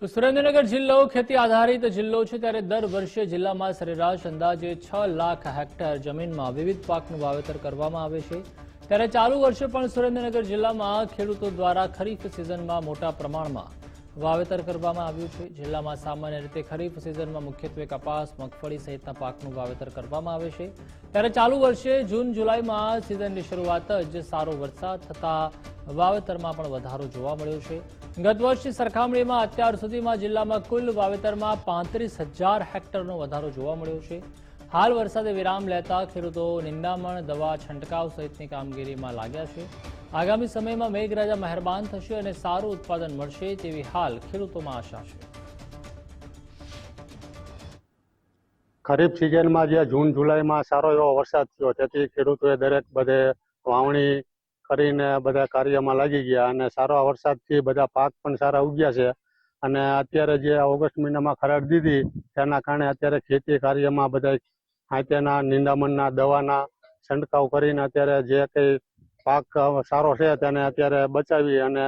તો સુરેન્દ્રનગર જિલ્લો ખેતી આધારિત જિલ્લો છે, ત્યારે દર વર્ષે જિલ્લામાં સરેરાશ અંદાજે 6 લાખ હેક્ટર જમીનમાં વિવિધ પાકનું વાવેતર કરવામાં આવે છે। ત્યારે ચાલુ વર્ષે પણ સુરેન્દ્રનગર જિલ્લામાં ખેડૂતો દ્વારા ખરીફ સિઝનમાં મોટા પ્રમાણમાં વાવેતર કરવામાં આવ્યું છે। જિલ્લામાં સામાન્ય રીતે ખરીફ સિઝનમાં મુખ્યત્વે કપાસ, મગફળી સહિતના પાકનું વાવેતર કરવામાં આવે છે। ત્યારે ચાલુ વર્ષે જૂન જુલાઈમાં સિઝનની શરૂઆત જ સારો વરસાદ થતા વાવેતરમાં પણ વધારો જોવા મળ્યો છે। ગત વર્ષની સરખામણીમાં અત્યાર સુધીમાં જિલ્લામાં કુલ વાવેતરમાં 35,000 હેક્ટરનો વધારો જોવા મળ્યો છે। હાલ વરસાદે વિરામ લેતા ખેડૂતો નિંદામણ, દવા છંટકાવ સહિતની કામગીરીમાં લાગ્યા છે। આગામી સમયમાં મેઘરાજા મહેરબાન થશે અને સારું ઉત્પાદન મળશે તેવી હાલ ખેડૂતોમાં આશા છે। ખરીફ સિઝનમાં જે જૂન જુલાઈમાં સારો એવો વરસાદ થયો, તેથી ખેડૂતોએ દરેક બધે વાવણી કરીને બધા કાર્યમાં લાગી ગયા અને સારા વરસાદથી બધા પાક પણ સારા ઉગ્યા છે। અને અત્યારે જે ઓગસ્ટ મહિનામાં ખરાડ દીધી તેના કારણે અત્યારે ખેતી કાર્યમાં બધા હાથેના નિંદામણના દવાના છંટકાવ કરીને અત્યારે જે કંઈ પાક સારો છે તેને અત્યારે બચાવી અને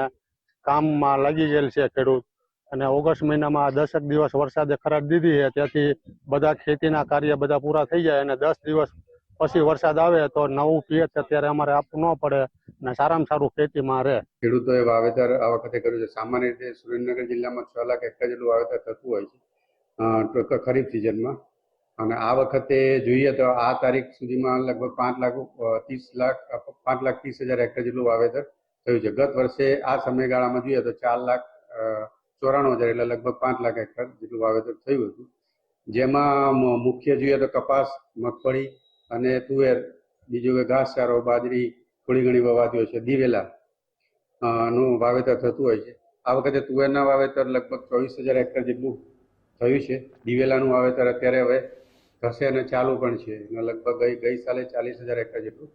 કામમાં લાગી ગયેલ છે ખેડૂત। અને ઓગસ્ટ મહિનામાં 10 દિવસ વરસાદે ખરાડ દીધી છે, તેથી બધા ખેતીના કાર્ય બધા પૂરા થઈ જાય અને 10 દિવસ પછી વરસાદ આવે તો નવું પિયત અત્યારે અમારે આપવું ન પડે અને સારામાં સારું ખેતીમાં રહે। ખેડૂતોએ વાવેતર આ વખતે કર્યું છે। સામાન્ય રીતે સુરેન્દ્રનગર જિલ્લામાં 6 લાખ હેક્ટર જેટલું વાવેતર થતું હોય છે ખરીફ સિઝનમાં, અને આ વખતે જોઈએ તો આ તારીખ સુધીમાં લગભગ 5,30,000 હેક્ટર જેટલું વાવેતર થયું છે। ગત વર્ષે આ સમયગાળામાં જોઈએ તો 4,94,000 એટલે લગભગ 5 લાખ હેક્ટર જેટલું વાવેતર થયું હતું, જેમાં મુખ્ય જોઈએ તો કપાસ, મગફળી અને તુવેર, બીજું કે ઘાસચારો, બાજરી થોડી ઘણી વવાતી હોય છે, દિવેલા નું વાવેતર થતું હોય છે। આ વખતે તુવેરના વાવેતર લગભગ 24,000 હેક્ટર જેટલું થયું છે। દિવેલાનું વાવેતર અત્યારે હવે થશે અને ચાલુ પણ છે, લગભગ ગઈ સાલે 40,000 હેક્ટર જેટલું